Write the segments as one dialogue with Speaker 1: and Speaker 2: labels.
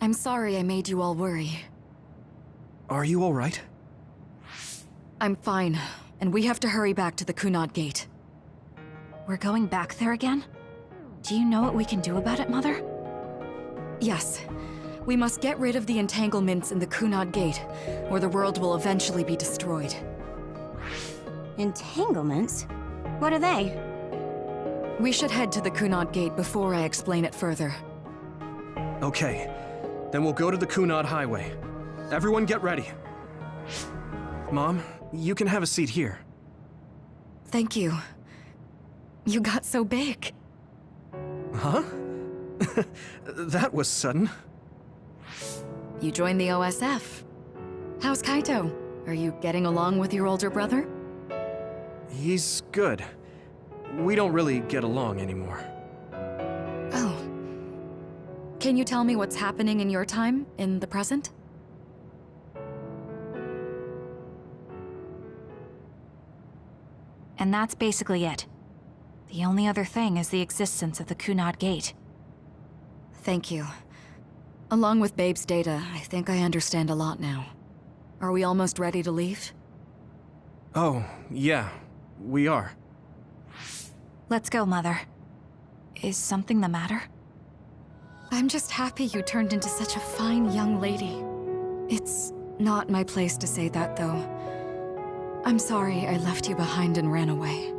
Speaker 1: I'm sorry I made you all worry.
Speaker 2: Are you alright?
Speaker 1: I'm fine, and we have to hurry back to the Kunad Gate.
Speaker 3: We're going back there again? Do you know what we can do about it, Mother?
Speaker 1: Yes. We must get rid of the entanglements in the Kunad Gate, or the world will eventually be destroyed.
Speaker 4: Entanglements? What are they?
Speaker 1: We should head to the Kunad Gate before I explain it further.
Speaker 2: Okay, then we'll go to the Kunad Highway. Everyone get ready. Mom, you can have a seat here.
Speaker 1: Thank you. You got so big.
Speaker 2: Huh? That was sudden.
Speaker 1: You joined the OSF. How's Kaito? Are you getting along with your older brother?
Speaker 2: He's good. We don't really get along anymore.
Speaker 1: Oh. Can you tell me what's happening in your time, in the present?
Speaker 3: And that's basically it. The only other thing is the existence of the Kunad Gate.
Speaker 1: Thank you. Along with Babe's data, I think I understand a lot now. Are we almost ready to leave?
Speaker 2: Oh, yeah, we are.
Speaker 3: Let's go, Mother. Is something the matter?
Speaker 1: I'm just happy you turned into such a fine young lady. It's not my place to say that, though. I'm sorry I left you behind and ran away.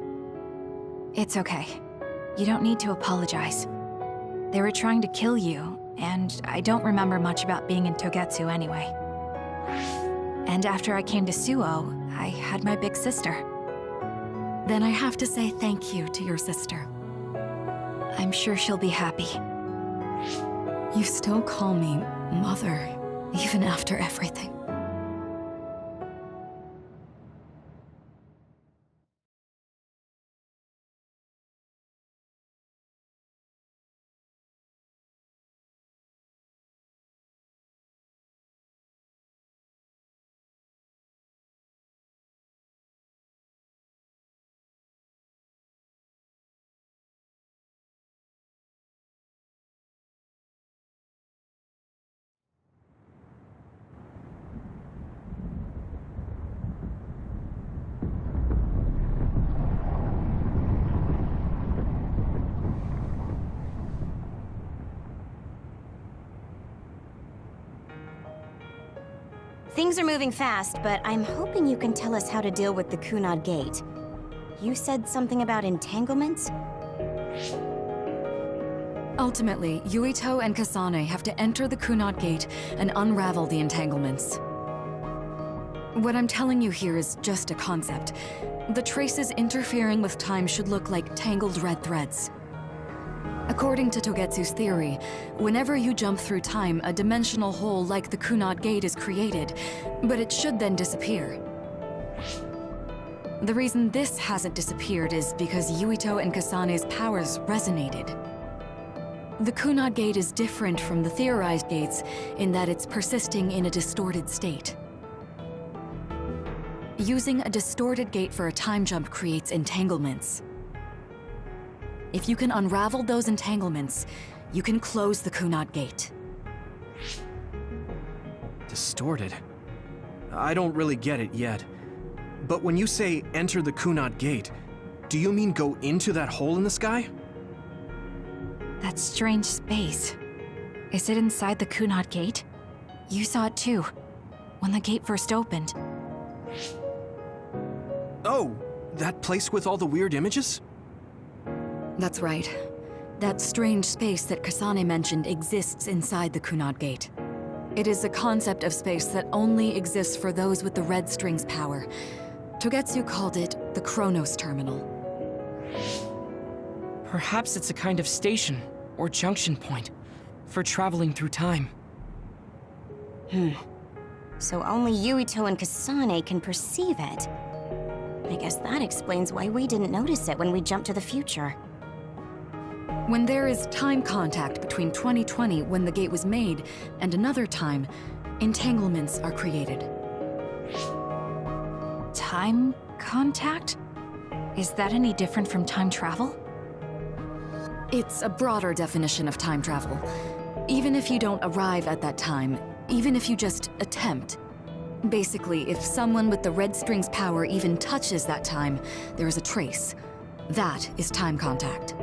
Speaker 3: It's okay. You don't need to apologize. They were trying to kill you, and I don't remember much about being in Togetsu anyway. And after I came to Suo, I had my big sister.
Speaker 1: Then I have to say thank you to your sister.
Speaker 3: I'm sure she'll be happy.
Speaker 1: You still call me Mother, even after everything.
Speaker 4: Things are moving fast, but I'm hoping you can tell us how to deal with the Kunad Gate. You said something about entanglements?
Speaker 1: Ultimately, Yuito and Kasane have to enter the Kunad Gate and unravel the entanglements. What I'm telling you here is just a concept. The traces interfering with time should look like tangled red threads. According to Togetsu's theory, whenever you jump through time, a dimensional hole like the Kunad Gate is created, but it should then disappear. The reason this hasn't disappeared is because Yuito and Kasane's powers resonated. The Kunad Gate is different from the theorized gates in that it's persisting in a distorted state. Using a distorted gate for a time jump creates entanglements. If you can unravel those entanglements, you can close the Kunad Gate.
Speaker 2: Distorted? I don't really get it yet. But when you say enter the Kunad Gate, do you mean go into that hole in the sky?
Speaker 3: That strange space. Is it inside the Kunad Gate? You saw it too, when the gate first opened.
Speaker 2: Oh, that place with all the weird images?
Speaker 1: That's right. That strange space that Kasane mentioned exists inside the Kunad Gate. It is a concept of space that only exists for those with the red string's power. Togetsu called it the Chronos Terminal.
Speaker 5: Perhaps it's a kind of station, or junction point, for traveling through time.
Speaker 4: So only Yuito and Kasane can perceive it. I guess that explains why we didn't notice it when we jumped to the future.
Speaker 1: When there is time contact between 2020, when the gate was made, and another time, entanglements are created.
Speaker 3: Time contact? Is that any different from time travel?
Speaker 1: It's a broader definition of time travel. Even if you don't arrive at that time, even if you just attempt. Basically, if someone with the red string's power even touches that time, there is a trace. That is time contact.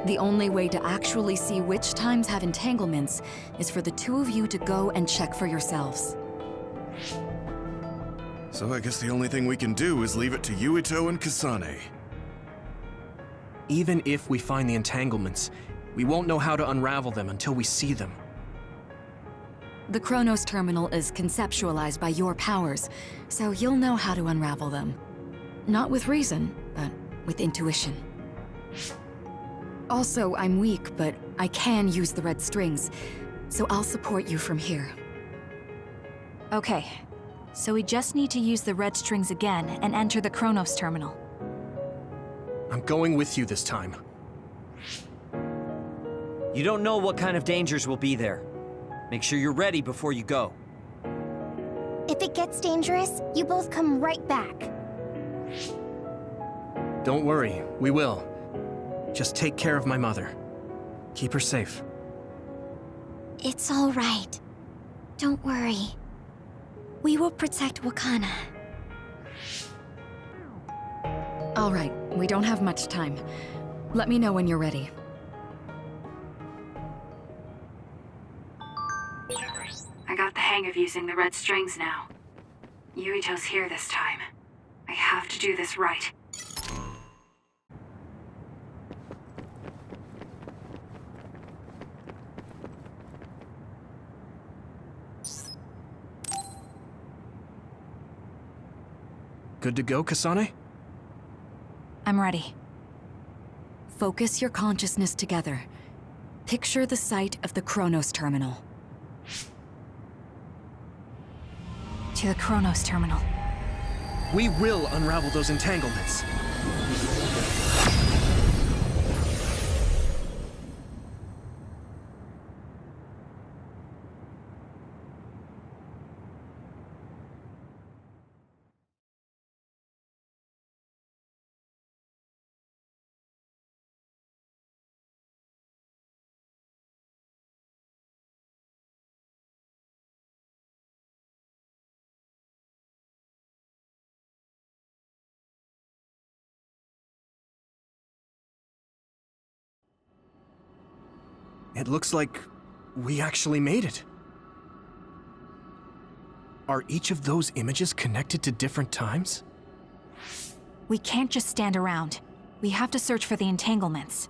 Speaker 1: The only way to actually see which times have entanglements is for the two of you to go and check for yourselves.
Speaker 6: So I guess the only thing we can do is leave it to Yuito and Kasane.
Speaker 2: Even if we find the entanglements, we won't know how to unravel them until we see them.
Speaker 1: The Chronos Terminal is conceptualized by your powers, so you'll know how to unravel them. Not with reason, but with intuition. Also, I'm weak, but I can use the red strings, so I'll support you from here.
Speaker 3: Okay, so we just need to use the red strings again and enter the Chronos Terminal.
Speaker 2: I'm going with you this time.
Speaker 7: You don't know what kind of dangers will be there. Make sure you're ready before you go.
Speaker 4: If it gets dangerous, you both come right back.
Speaker 2: Don't worry, we will. Just take care of my mother. Keep her safe.
Speaker 4: It's all right. Don't worry. We will protect Wakana.
Speaker 1: All right, we don't have much time. Let me know when you're ready.
Speaker 8: I got the hang of using the red strings now. Yuito's here this time. I have to do this right.
Speaker 2: Good to go, Kasane?
Speaker 3: I'm ready.
Speaker 1: Focus your consciousness together. Picture the site of the Chronos Terminal.
Speaker 3: To the Chronos Terminal.
Speaker 2: We will unravel those entanglements. It looks like we actually made it. Are each of those images connected to different times?
Speaker 3: We can't just stand around. We have to search for the entanglements.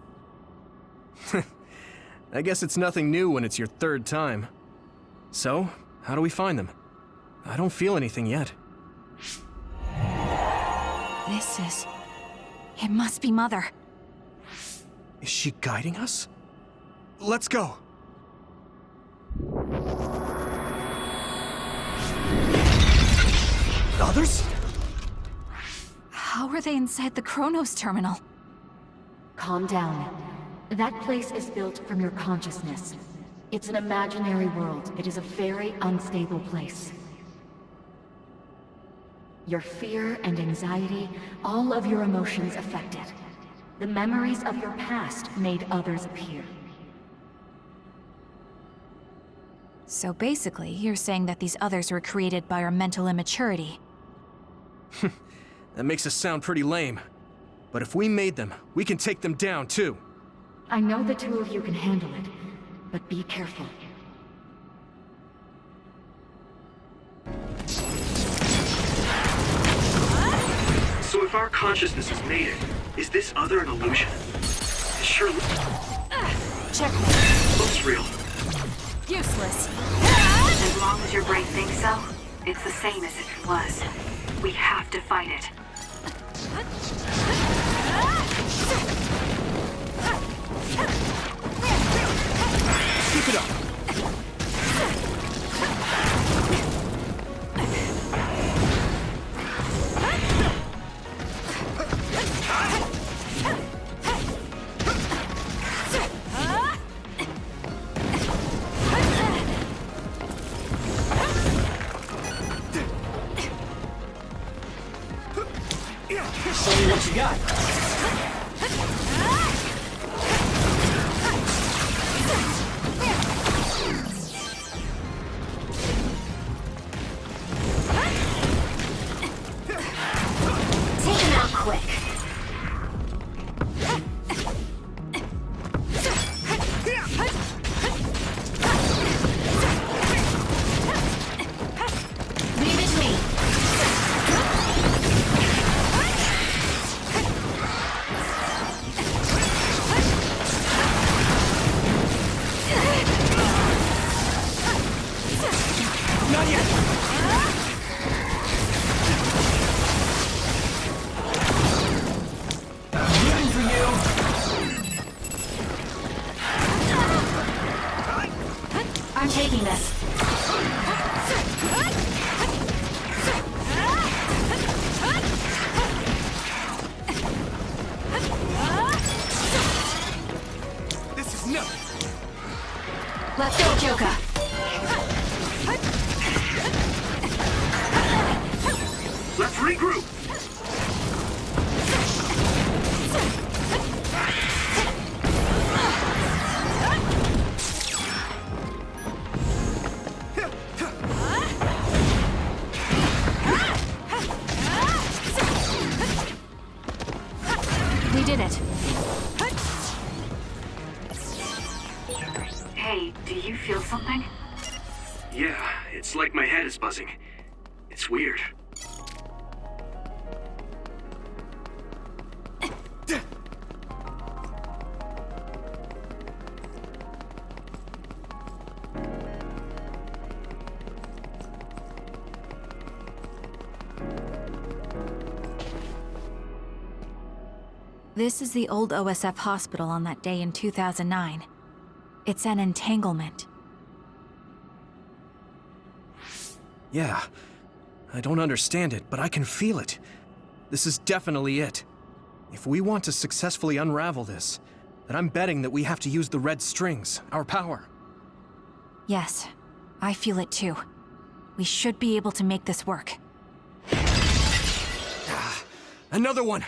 Speaker 2: I guess it's nothing new when it's your third time. So, how do we find them? I don't feel anything yet.
Speaker 3: This is... It must be Mother.
Speaker 2: Is she guiding us? Let's go! Others?
Speaker 3: How are they inside the Chronos Terminal?
Speaker 9: Calm down. That place is built from your consciousness. It's an imaginary world. It is a very unstable place. Your fear and anxiety, all of your emotions affected. The memories of your past made others appear.
Speaker 3: So basically, you're saying that these others were created by our mental immaturity.
Speaker 2: That makes us sound pretty lame. But if we made them, we can take them down too.
Speaker 9: I know the two of you can handle it, but be careful.
Speaker 10: So if our consciousness has made it, is this other an illusion? It sure
Speaker 3: Checkmate.
Speaker 10: looks real.
Speaker 3: Useless.
Speaker 8: As long as your brain thinks so, it's the same as if it was. We have to fight it.
Speaker 2: Keep it up!
Speaker 7: Show me what you got.
Speaker 2: Not yet! Looking for you!
Speaker 9: I'm taking this.
Speaker 2: This is nothing!
Speaker 9: Let's go, Kyoka.
Speaker 10: Let's regroup.
Speaker 3: We did it.
Speaker 8: Hey, do you feel something?
Speaker 10: Yeah, it's like my head is buzzing. It's weird.
Speaker 3: This is the old OSF hospital on that day in 2009. It's an entanglement.
Speaker 2: Yeah. I don't understand it, but I can feel it. This is definitely it. If we want to successfully unravel this, then I'm betting that we have to use the red strings, our power.
Speaker 3: Yes, I feel it too. We should be able to make this work.
Speaker 2: Another one!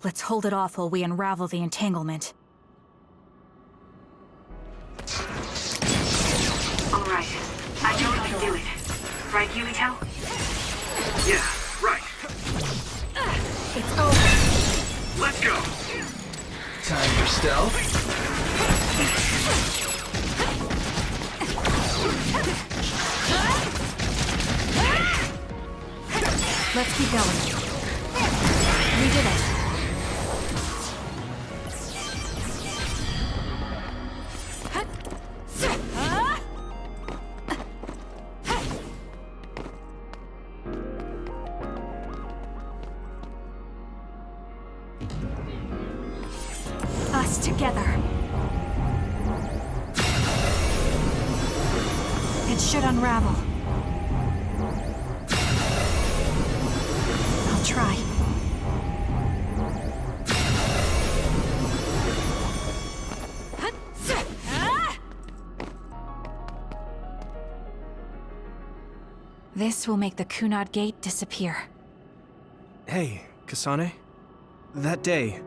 Speaker 3: Let's hold it off while we unravel the entanglement.
Speaker 8: All right. I know we can do it. Right, Yuito?
Speaker 10: Yeah, right.
Speaker 9: It's over.
Speaker 10: Let's go.
Speaker 2: Time for stealth.
Speaker 3: Let's keep going. We did it. Us together. It should unravel. I'll try. This will make the Kunad Gate disappear.
Speaker 2: Hey, Kasane. That day,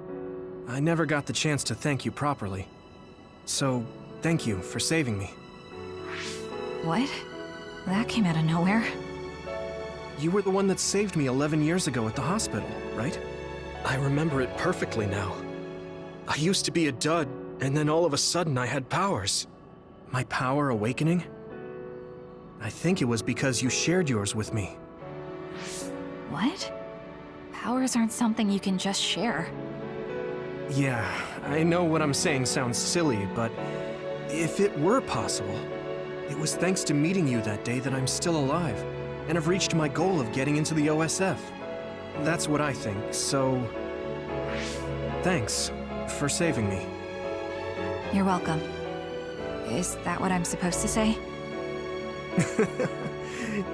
Speaker 2: I never got the chance to thank you properly. So, thank you for saving me.
Speaker 3: What? That came out of nowhere.
Speaker 2: You were the one that saved me 11 years ago at the hospital, right? I remember it perfectly now. I used to be a dud, and then all of a sudden I had powers. My power awakening? I think it was because you shared yours with me.
Speaker 3: What? Powers aren't something you can just share.
Speaker 2: Yeah, I know what I'm saying sounds silly, but if it were possible, it was thanks to meeting you that day that I'm still alive, and have reached my goal of getting into the OSF. That's what I think, so... thanks for saving me.
Speaker 3: You're welcome. Is that what I'm supposed to say?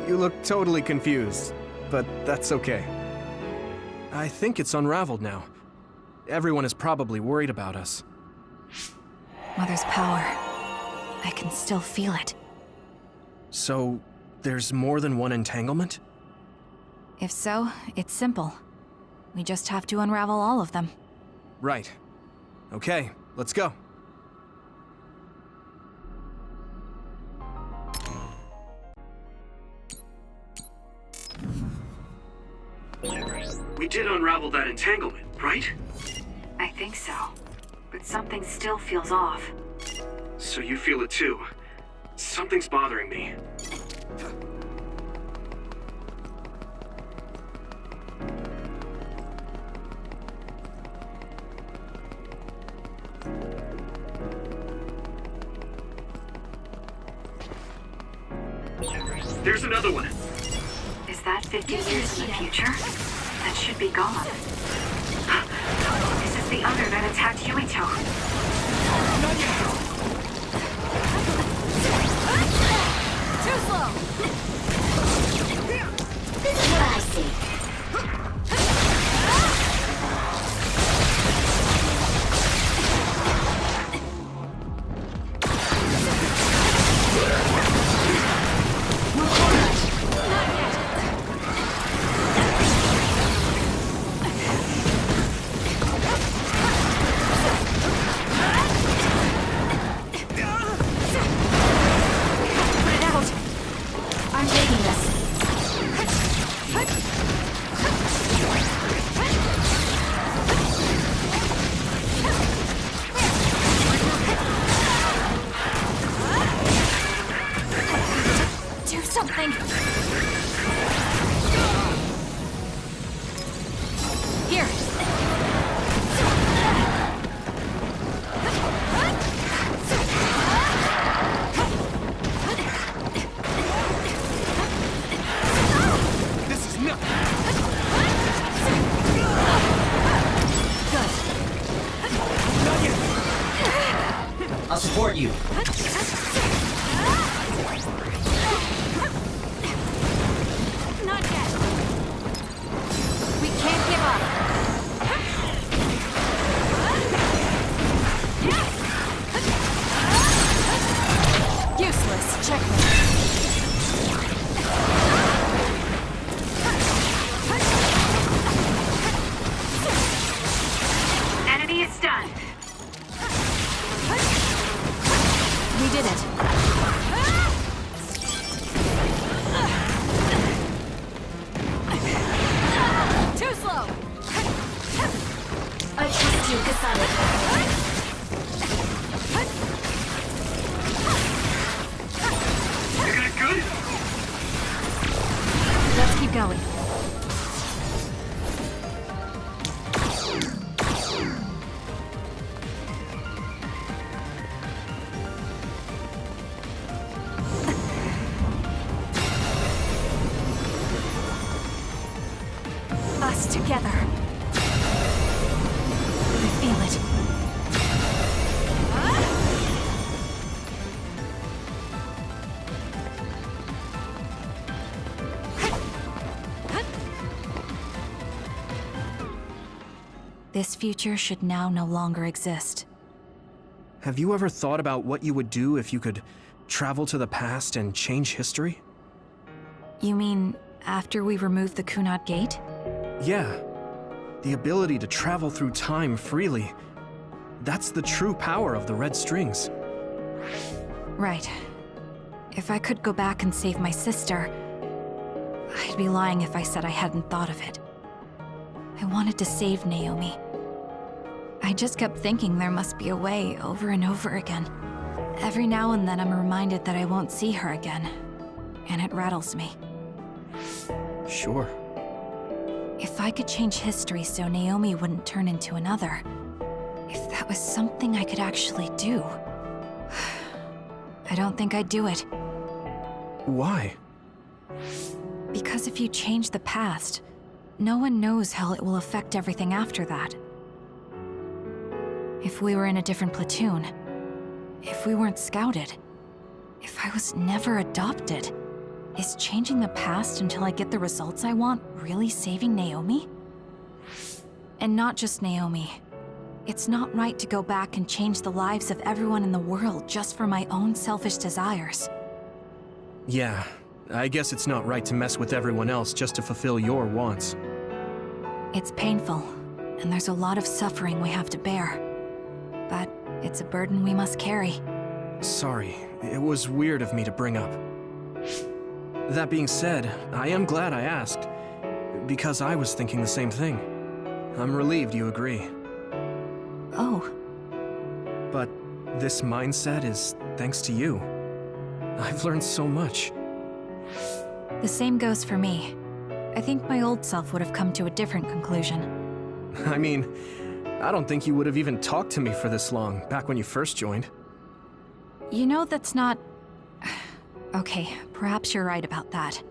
Speaker 2: You look totally confused, but that's okay. I think it's unraveled now. Everyone is probably worried about us.
Speaker 3: Mother's power. I can still feel it.
Speaker 2: So, there's more than one entanglement?
Speaker 3: If so, it's simple. We just have to unravel all of them.
Speaker 2: Right. Okay, let's go.
Speaker 10: We did unravel that entanglement, right?
Speaker 8: I think so. But something still feels off.
Speaker 10: So you feel it too. Something's bothering me. There's another one.
Speaker 8: Is that 50 years in the future? That should be gone. This is the other that attacked Yuito.
Speaker 4: Too slow! This is what I see.
Speaker 7: I'll support you.
Speaker 4: Not yet. We can't give up. Useless. Checkmate.
Speaker 8: Enemy is done.
Speaker 4: We did it. Too slow. I trust you, Kasane.
Speaker 10: You got it good?
Speaker 4: Let's keep going. Us together. I feel it. This future should now no longer exist.
Speaker 2: Have you ever thought about what you would do if you could travel to the past and change history?
Speaker 3: You mean after we remove the Kunad Gate?
Speaker 2: Yeah. The ability to travel through time freely. That's the true power of the red strings.
Speaker 3: Right. If I could go back and save my sister, I'd be lying if I said I hadn't thought of it. I wanted to save Naomi. I just kept thinking there must be a way over and over again. Every now and then I'm reminded that I won't see her again, and it rattles me.
Speaker 2: Sure.
Speaker 3: If I could change history so Naomi wouldn't turn into another, if that was something I could actually do, I don't think I'd do it.
Speaker 2: Why?
Speaker 3: Because if you change the past, no one knows how it will affect everything after that. If we were in a different platoon, if we weren't scouted, if I was never adopted, is changing the past until I get the results I want really saving Naomi? And not just Naomi. It's not right to go back and change the lives of everyone in the world just for my own selfish desires.
Speaker 2: Yeah, I guess it's not right to mess with everyone else just to fulfill your wants.
Speaker 3: It's painful, and there's a lot of suffering we have to bear. But it's a burden we must carry.
Speaker 2: Sorry, it was weird of me to bring up. That being said, I am glad I asked, because I was thinking the same thing. I'm relieved you agree.
Speaker 3: Oh.
Speaker 2: But this mindset is thanks to you. I've learned so much.
Speaker 3: The same goes for me. I think my old self would have come to a different conclusion.
Speaker 2: I mean, I don't think you would have even talked to me for this long, back when you first joined.
Speaker 3: You know that's not... Okay, perhaps you're right about that.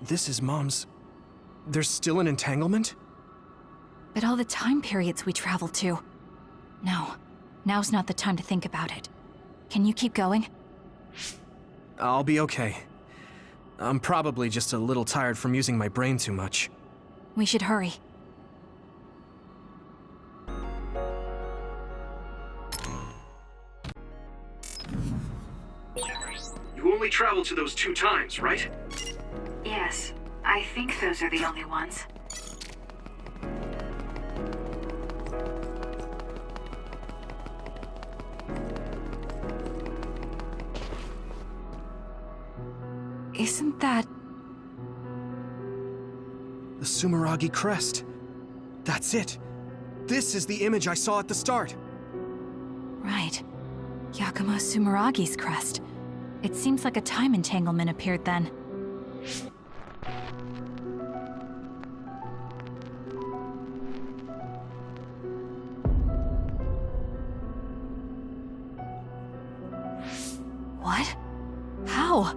Speaker 2: This is Mom's... There's still an entanglement?
Speaker 3: But all the time periods we travel to. No, now's not the time to think about it. Can you keep going?
Speaker 2: I'll be okay. I'm probably just a little tired from using my brain too much.
Speaker 3: We should hurry.
Speaker 10: You only traveled to those 2 times, right?
Speaker 8: Yes, I think those are the only ones.
Speaker 3: Isn't that...
Speaker 2: The Sumeragi crest. That's it. This is the image I saw at the start.
Speaker 3: Right. Yakumo Sumeragi's crest. It seems like a time entanglement appeared then. What? How?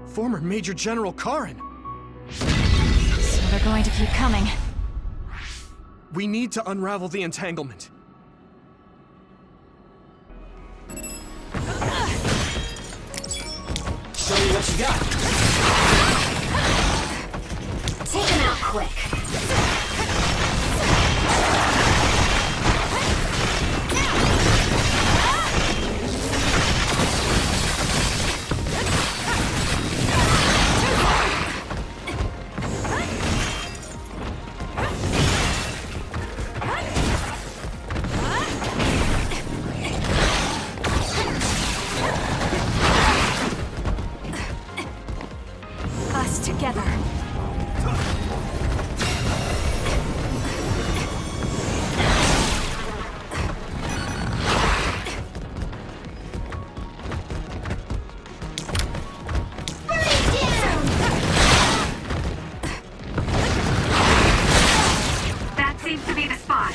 Speaker 2: Former Major General Karin.
Speaker 3: So they're going to keep coming.
Speaker 2: We need to unravel the entanglement.
Speaker 7: Show me what you got.
Speaker 4: Take him out quick.
Speaker 3: Us together.
Speaker 8: That seems to be the spot.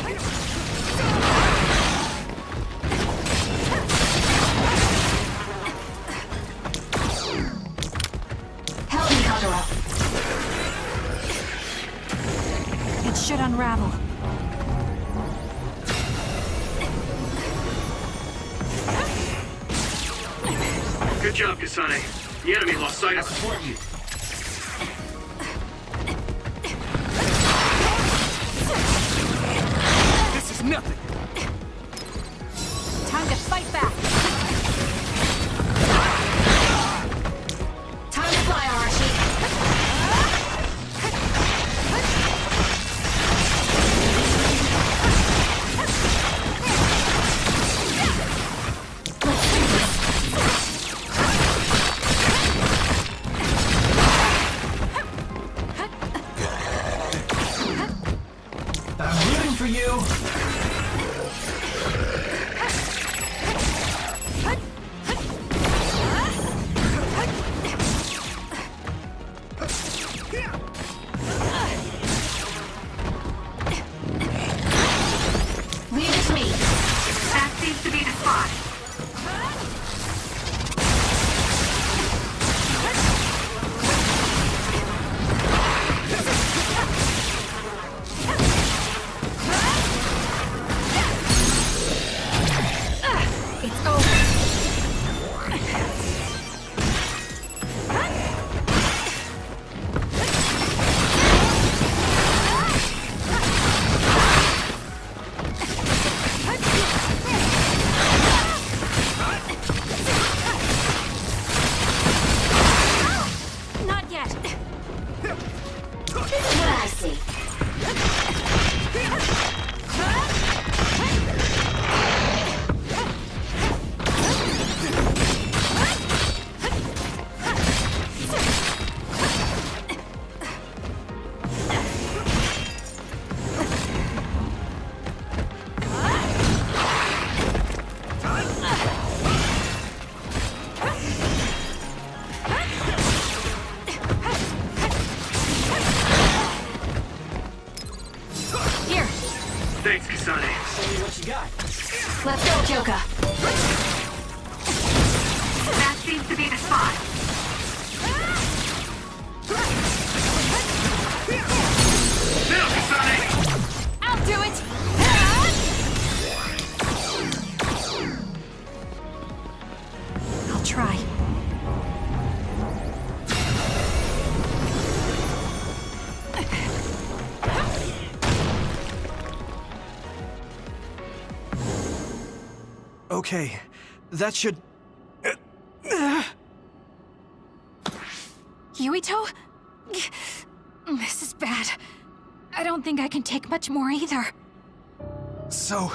Speaker 4: Help me, Kagura.
Speaker 3: It should unravel.
Speaker 10: Good job, Kasane. The enemy lost sight of us.
Speaker 7: Support you.
Speaker 2: This is nothing.
Speaker 3: Time to fight back.
Speaker 4: Time to fly, Arashi.
Speaker 7: I'm rooting for you.
Speaker 4: Leave it to me.
Speaker 8: That seems to be the spot.
Speaker 10: Thanks, Kasane.
Speaker 5: Show me what you got.
Speaker 3: Let's go, Kyoka.
Speaker 8: That seems to be the spot.
Speaker 10: Now, Kasane!
Speaker 3: I'll do it! I'll try.
Speaker 2: Okay, that should...
Speaker 3: Yuito? This is bad. I don't think I can take much more either.
Speaker 2: So...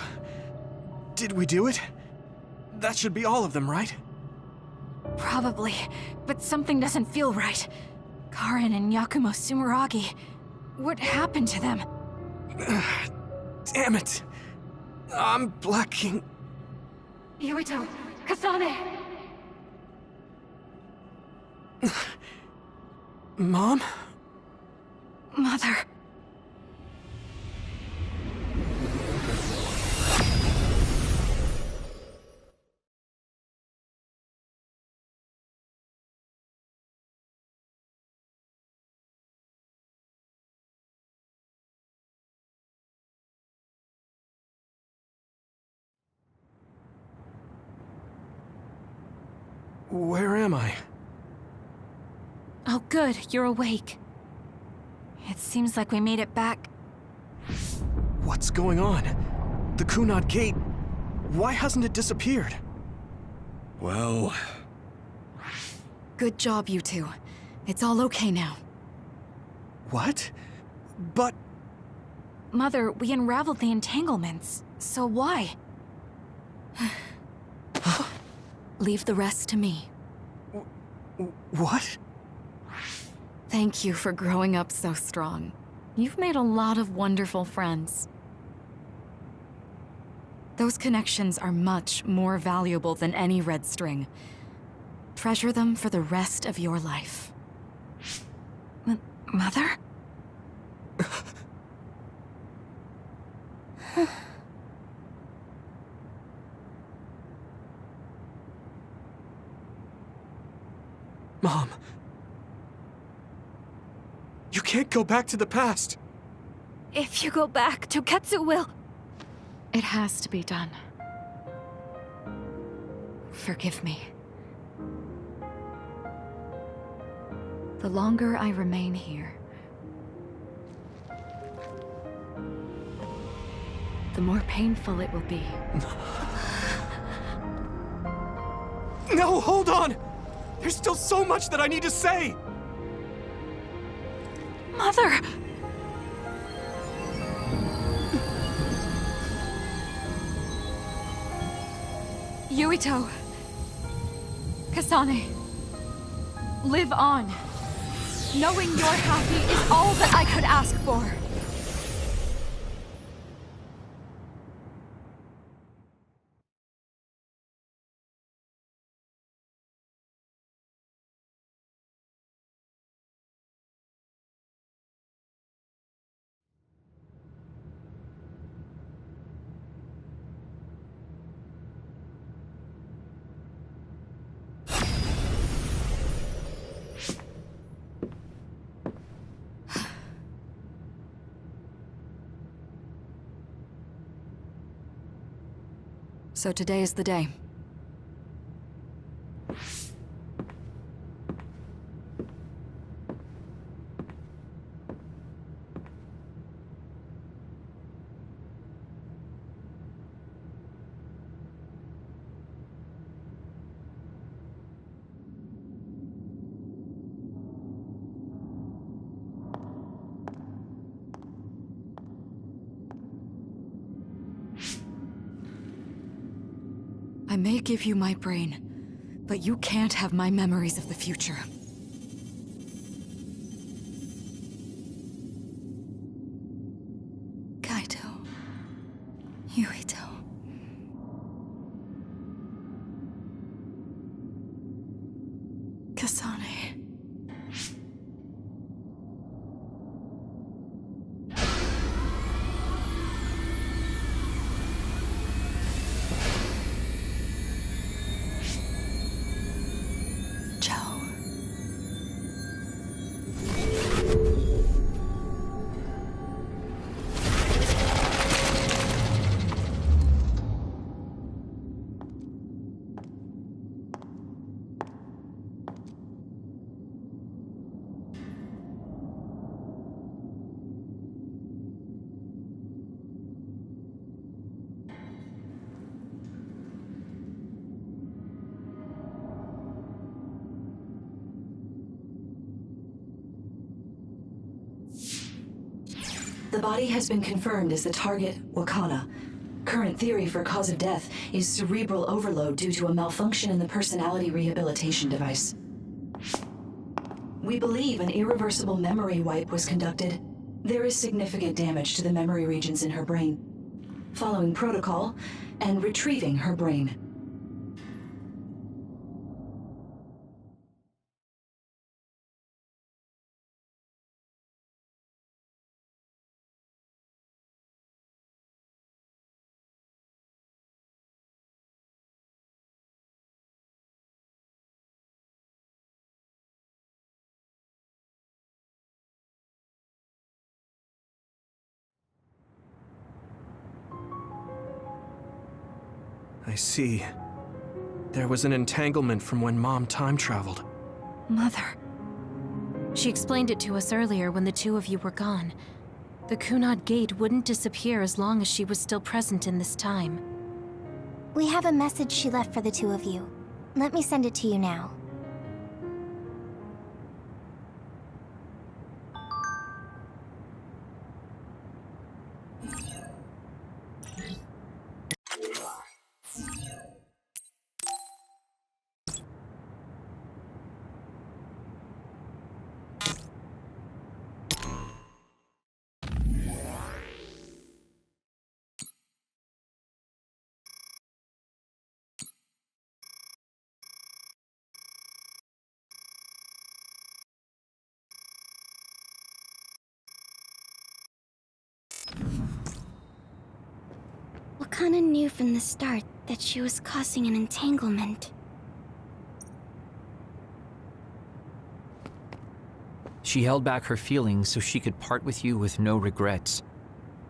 Speaker 2: did we do it? That should be all of them, right?
Speaker 3: Probably, but something doesn't feel right. Karin and Yakumo Sumeragi. What happened to them?
Speaker 2: Damn it! I'm blacking...
Speaker 9: Yuito, Kasane!
Speaker 2: Mom?
Speaker 3: Mother.
Speaker 2: Where am I?
Speaker 3: Oh good, you're awake. It seems like we made it back.
Speaker 2: What's going on? The Kunad Gate... why hasn't it disappeared?
Speaker 6: Well...
Speaker 1: Good job, you two. It's all okay now.
Speaker 2: What? But...
Speaker 3: Mother, we unraveled the entanglements. So why?
Speaker 1: Leave the rest to me.
Speaker 2: what?
Speaker 1: Thank you for growing up so strong. You've made a lot of wonderful friends. Those connections are much more valuable than any red string. Treasure them for the rest of your life.
Speaker 3: Mother?
Speaker 2: Mom. You can't go back to the past.
Speaker 3: If you go back, Toketsu will...
Speaker 1: It has to be done. Forgive me. The longer I remain here, the more painful it will be.
Speaker 2: No, hold on! There's still so much that I need to say!
Speaker 3: Mother!
Speaker 1: Yuito! Kasane! Live on! Knowing you're happy is all that I could ask for! So today is the day. I may give you my brain, but you can't have my memories of the future. Kaito. Yuito. Kasane.
Speaker 11: The body has been confirmed as the target, Wakana. Current theory for cause of death is cerebral overload due to a malfunction in the personality rehabilitation device. We believe an irreversible memory wipe was conducted. There is significant damage to the memory regions in her brain. Following protocol and retrieving her brain.
Speaker 2: I see. There was an entanglement from when Mom time traveled.
Speaker 3: Mother. She explained it to us earlier when the two of you were gone. The Kunad Gate wouldn't disappear as long as she was still present in this time.
Speaker 4: We have a message she left for the two of you. Let me send it to you now. Wakana knew from the start that she was causing an entanglement.
Speaker 12: She held back her feelings so she could part with you with no regrets.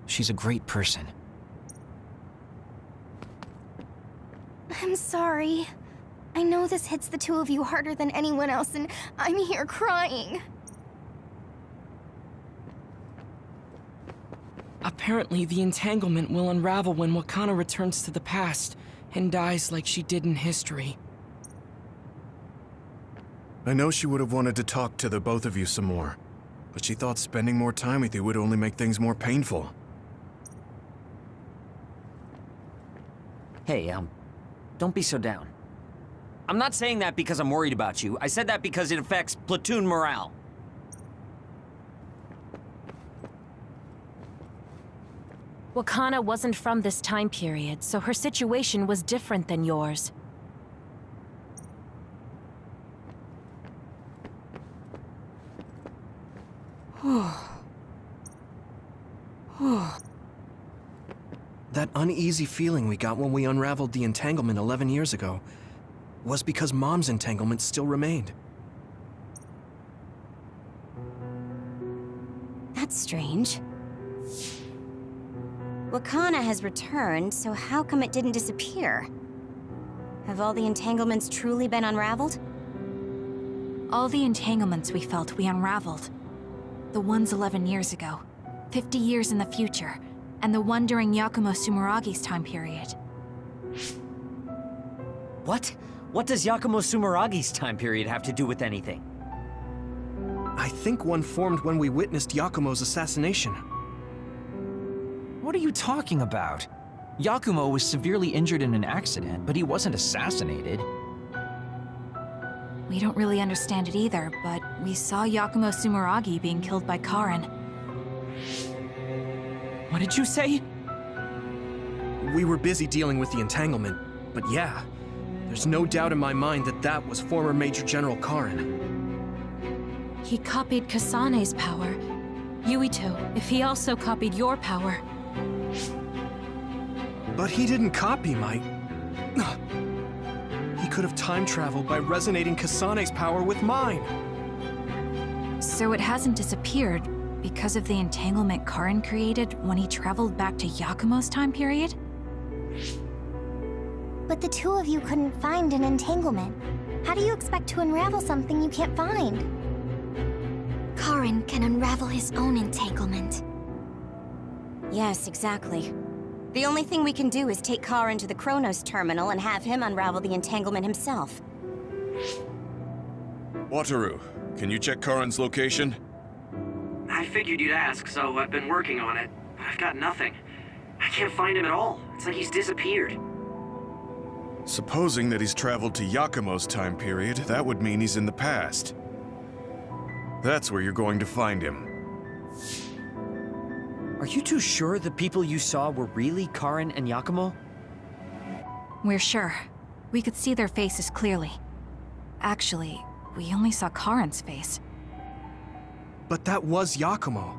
Speaker 12: She's a great person.
Speaker 4: I'm sorry. I know this hits the two of you harder than anyone else, and I'm here crying.
Speaker 5: Apparently, the entanglement will unravel when Wakana returns to the past and dies like she did in history.
Speaker 6: I know she would have wanted to talk to the both of you some more, but she thought spending more time with you would only make things more painful.
Speaker 7: Hey, don't be so down. I'm not saying that because I'm worried about you. I said that because it affects platoon morale.
Speaker 3: Wakana wasn't from this time period, so her situation was different than yours.
Speaker 2: That uneasy feeling we got when we unraveled the entanglement 11 years ago was because Mom's entanglement still remained.
Speaker 4: That's strange. Wakana has returned, so how come it didn't disappear? Have all the entanglements truly been unraveled?
Speaker 3: All the entanglements we felt we unraveled. The ones 11 years ago, 50 years in the future, and the one during Yakumo Sumeragi's time period.
Speaker 7: What? What does Yakumo Sumeragi's time period have to do with anything?
Speaker 2: I think one formed when we witnessed Yakumo's assassination.
Speaker 12: What are you talking about? Yakumo was severely injured in an accident, but he wasn't assassinated.
Speaker 3: We don't really understand it either, but we saw Yakumo Sumeragi being killed by Karin.
Speaker 5: What did you say?
Speaker 2: We were busy dealing with the entanglement, but yeah, there's no doubt in my mind that that was former Major General Karin.
Speaker 3: He copied Kasane's power. Yuito, if he also copied your power.
Speaker 2: But he didn't copy my... He could have time traveled by resonating Kasane's power with mine.
Speaker 3: So it hasn't disappeared because of the entanglement Karin created when he traveled back to Yakumo's time period?
Speaker 4: But the two of you couldn't find an entanglement. How do you expect to unravel something you can't find? Karin can unravel his own entanglement. Yes, exactly. The only thing we can do is take Karin to the Chronos terminal and have him unravel the entanglement himself.
Speaker 6: Wataru, can you check Karin's location?
Speaker 8: I've
Speaker 10: figured you'd ask, so I've been working on it. But I've got nothing. I can't find him at all. It's like he's disappeared.
Speaker 6: Supposing that he's traveled to Yakumo's time period, that would mean he's in the past. That's where you're going to find him.
Speaker 7: Are you too sure the people you saw were really Karen and Yakumo?
Speaker 3: We're sure. We could see their faces clearly. Actually, we only saw Karen's face.
Speaker 2: But that was Yakumo.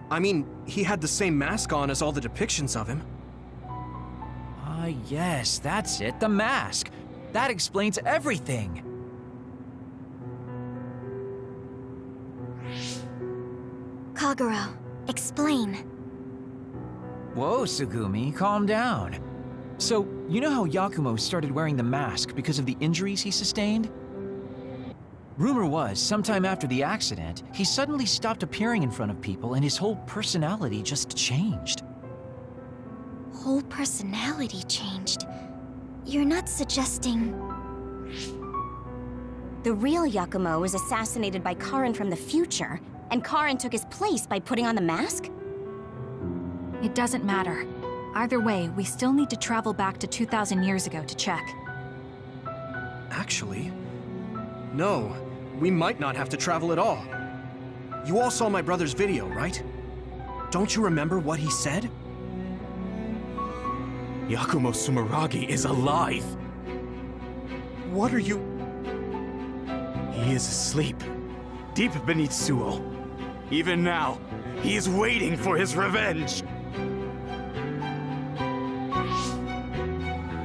Speaker 2: I mean, he had the same mask on as all the depictions of him.
Speaker 12: Ah, yes, that's it, the mask. That explains everything.
Speaker 4: Kagero, explain.
Speaker 12: Whoa, Tsugumi, calm down. So, you know how Yakumo started wearing the mask because of the injuries he sustained? Rumor was, sometime after the accident, he suddenly stopped appearing in front of people and his whole personality just changed.
Speaker 4: Whole personality changed. You're not suggesting... The real Yakumo was assassinated by Karen from the future, and Karen took his place by putting on the mask?
Speaker 3: It doesn't matter. Either way, we still need to travel back to 2,000 years ago to check.
Speaker 2: Actually, no. We might not have to travel at all. You all saw my brother's video, right? Don't you remember what he said?
Speaker 13: Yakumo Sumeragi is alive!
Speaker 2: What are you...
Speaker 13: He is asleep, deep beneath Suo. Even now, he is waiting for his revenge!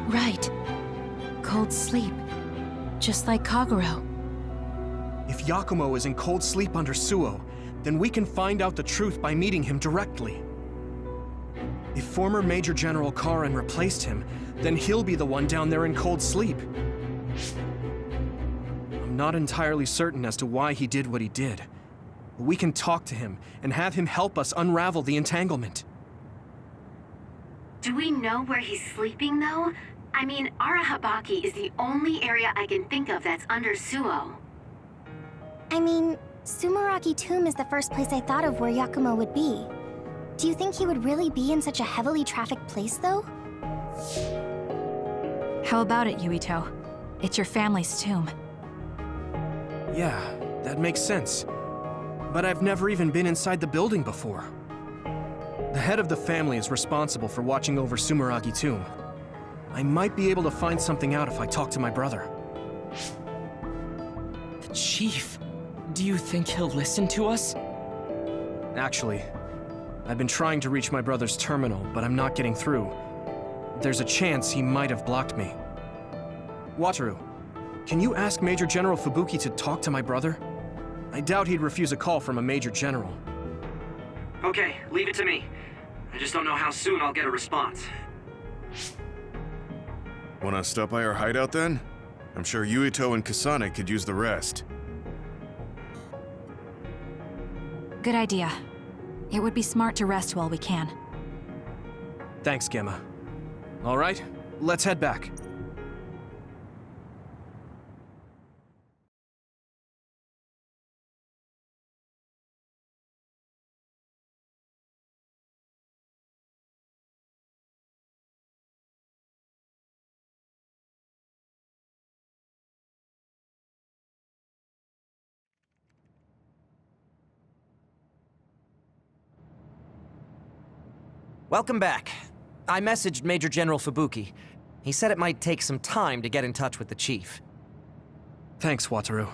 Speaker 3: Right. Cold sleep. Just like Kagero.
Speaker 2: If Yakumo is in cold sleep under Suo, then we can find out the truth by meeting him directly. If former Major General Karen replaced him, then he'll be the one down there in cold sleep. I'm not entirely certain as to why he did what he did, but we can talk to him and have him help us unravel the entanglement.
Speaker 8: Do we know where he's sleeping, though? I mean, Arahabaki is the only area I can think of that's under Suo.
Speaker 4: I mean, Sumeragi Tomb is the first place I thought of where Yakumo would be. Do you think he would really be in such a heavily trafficked place, though?
Speaker 3: How about it, Yuito? It's your family's tomb.
Speaker 2: Yeah, that makes sense. But I've never even been inside the building before. The head of the family is responsible for watching over Sumeragi Tomb. I might be able to find something out if I talk to my brother.
Speaker 5: The chief. Do you think he'll listen to us?
Speaker 2: Actually, I've been trying to reach my brother's terminal, but I'm not getting through. There's a chance he might have blocked me. Wataru, can you ask Major General Fubuki to talk to my brother? I doubt he'd refuse a call from a Major General.
Speaker 10: Okay, leave it to me. I just don't know how soon I'll get a response.
Speaker 6: Wanna stop by our hideout then? I'm sure Yuito and Kasane could use the rest.
Speaker 3: Good idea. It would be smart to rest while we can.
Speaker 2: Thanks, Gemma. All right, let's head back.
Speaker 7: Welcome back. I messaged Major General Fubuki. He said it might take some time to get in touch with the chief.
Speaker 2: Thanks, Wataru.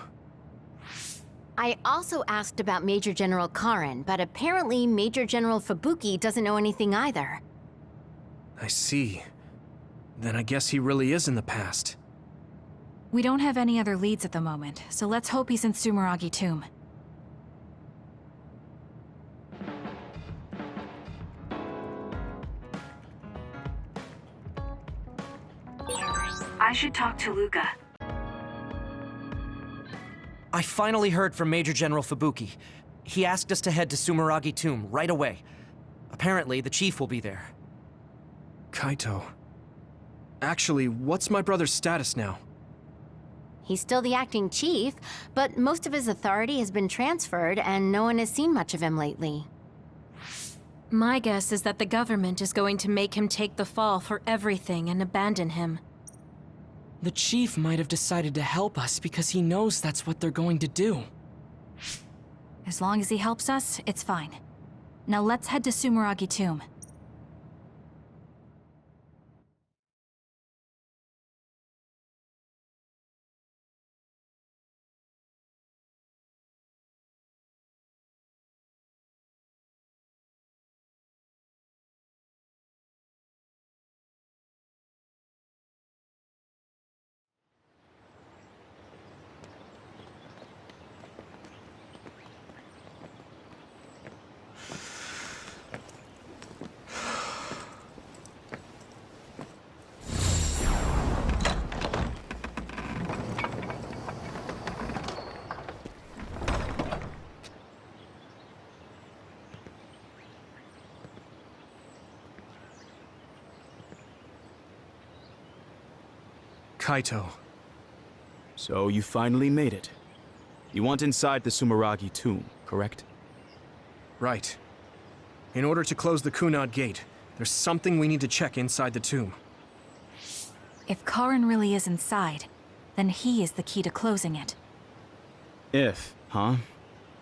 Speaker 14: I also asked about Major General Karen, but apparently Major General Fubuki doesn't know anything either.
Speaker 2: I see. Then I guess he really is in the past.
Speaker 3: We don't have any other leads at the moment, so let's hope he's in Sumeragi Tomb.
Speaker 8: I should talk to Luca.
Speaker 7: I finally heard from Major General Fubuki. He asked us to head to Sumeragi Tomb right away. Apparently, the chief will be there.
Speaker 2: Kaito. Actually, what's my brother's status now?
Speaker 14: He's still the acting chief, but most of his authority has been transferred and no one has seen much of him lately.
Speaker 3: My guess is that the government is going to make him take the fall for everything and abandon him.
Speaker 5: The chief might have decided to help us because he knows that's what they're going to do.
Speaker 3: As long as he helps us, it's fine. Now let's head to Sumeragi Tomb.
Speaker 2: Kaito.
Speaker 13: So you finally made it. You want inside the Sumeragi tomb, correct?
Speaker 2: Right. In order to close the Kunad Gate, there's something we need to check inside the tomb.
Speaker 3: If Karin really is inside, then he is the key to closing it.
Speaker 13: If, huh?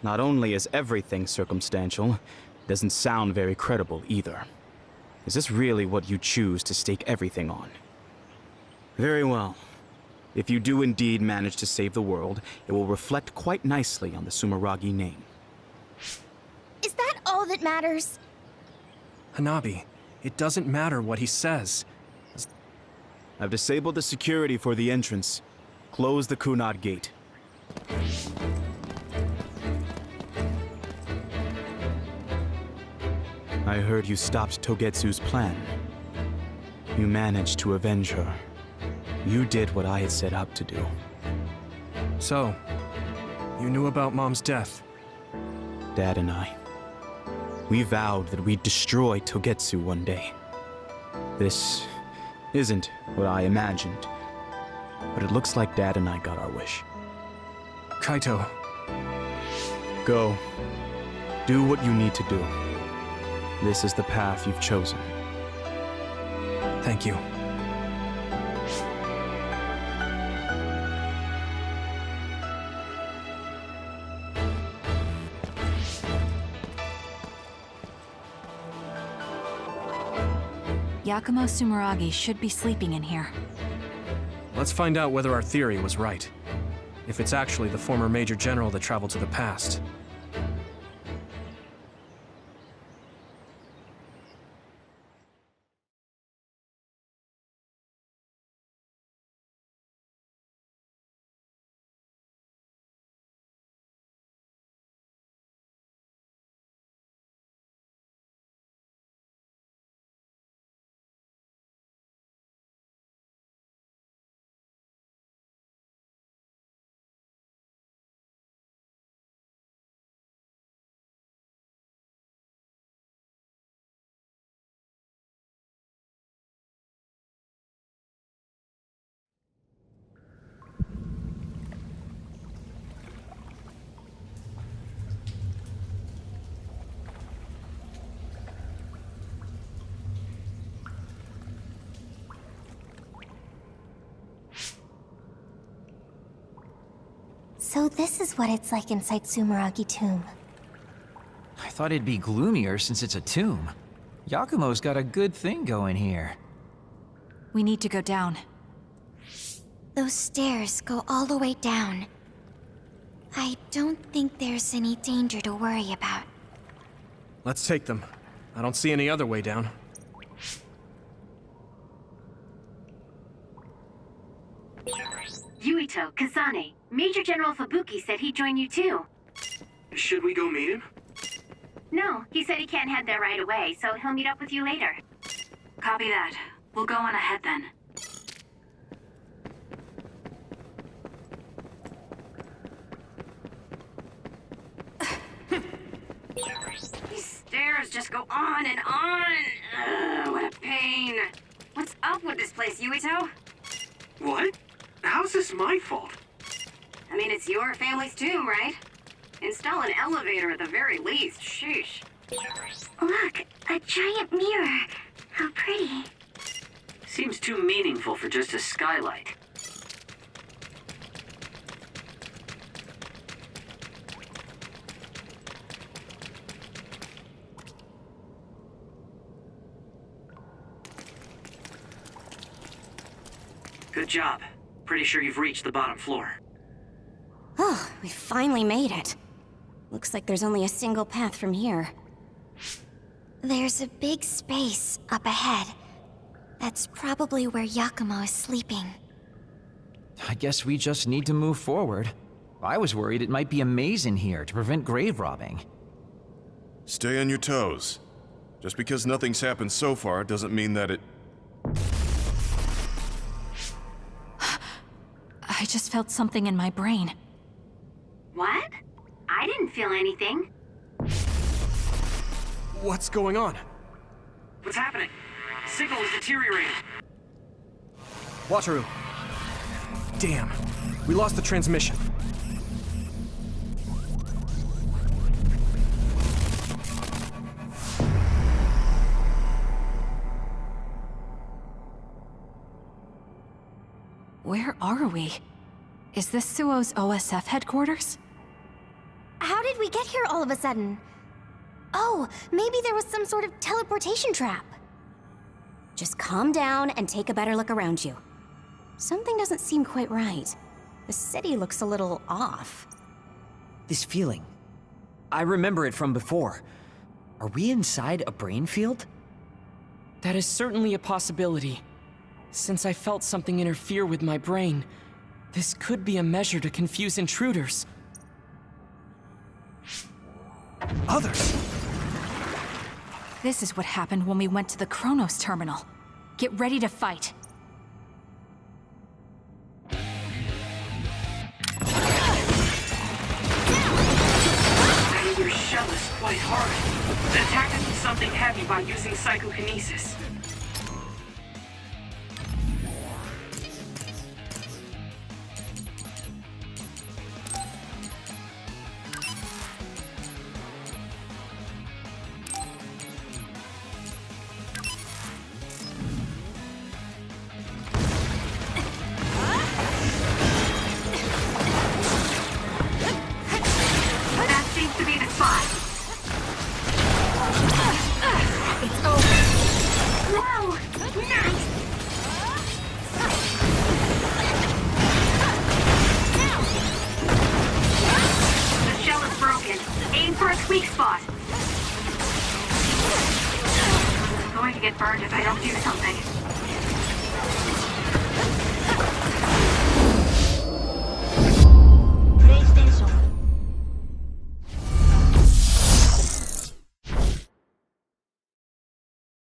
Speaker 13: Not only is everything circumstantial, it doesn't sound very credible either. Is this really what you choose to stake everything on? Very well. If you do indeed manage to save the world, it will reflect quite nicely on the Sumeragi name.
Speaker 4: Is that all that matters?
Speaker 2: Hanabi, it doesn't matter what he says.
Speaker 13: I've disabled the security for the entrance. Close the Kunad Gate. I heard you stopped Togetsu's plan. You managed to avenge her. You did what I had set out to do.
Speaker 2: So, you knew about Mom's death?
Speaker 13: Dad and I. We vowed that we'd destroy Togetsu one day. This isn't what I imagined, but it looks like Dad and I got our wish.
Speaker 2: Kaito.
Speaker 13: Go. Do what you need to do. This is the path you've chosen.
Speaker 2: Thank you.
Speaker 3: Yakumo Sumeragi should be sleeping in here.
Speaker 2: Let's find out whether our theory was right. If it's actually the former Major General that traveled to the past.
Speaker 4: So this is what it's like inside Sumeragi Tomb.
Speaker 12: I thought it'd be gloomier since it's a tomb. Yakumo's got a good thing going here.
Speaker 3: We need to go down.
Speaker 4: Those stairs go all the way down. I don't think there's any danger to worry about.
Speaker 2: Let's take them. I don't see any other way down.
Speaker 8: Yuito, Kasane, Major General Fubuki said he'd join you too.
Speaker 10: Should we go meet him?
Speaker 8: No, he said he can't head there right away, so he'll meet up with you later. Copy that. We'll go on ahead then. These stairs just go on and on. Ugh, what a pain. What's up with this place, Yuito?
Speaker 10: What? How's this my fault?
Speaker 8: I mean, it's your family's tomb, right? Install an elevator at the very least, sheesh.
Speaker 9: Look, a giant mirror. How pretty.
Speaker 10: Seems too meaningful for just a skylight. Good job. Pretty sure you've reached the bottom floor.
Speaker 4: Oh, we finally made it. Looks like there's only a single path from here.
Speaker 9: There's a big space up ahead. That's probably where Yakumo is sleeping.
Speaker 12: I guess we just need to move forward. I was worried it might be a maze in here to prevent grave robbing.
Speaker 6: Stay on your toes. Just because nothing's happened so far doesn't mean that it...
Speaker 3: I just felt something in my brain.
Speaker 8: What? I didn't feel anything.
Speaker 2: What's going on?
Speaker 10: What's happening? Signal is deteriorating.
Speaker 2: Wataru. Damn. We lost the transmission.
Speaker 3: Where are we? Is this Suo's OSF headquarters?
Speaker 4: How did we get here all of a sudden? Oh, maybe there was some sort of teleportation trap. Just calm down and take a better look around you. Something doesn't seem quite right. The city looks a little off.
Speaker 7: This feeling. I remember it from before. Are we inside a brain field?
Speaker 5: That is certainly a possibility. Since I felt something interfere with my brain, this could be a measure to confuse intruders.
Speaker 2: Others!
Speaker 3: This is what happened when we went to the Kronos terminal. Get ready to fight.
Speaker 10: Your shell is quite hard. Attack it with something heavy by using psychokinesis.
Speaker 8: I'm going to get burned if I don't do something.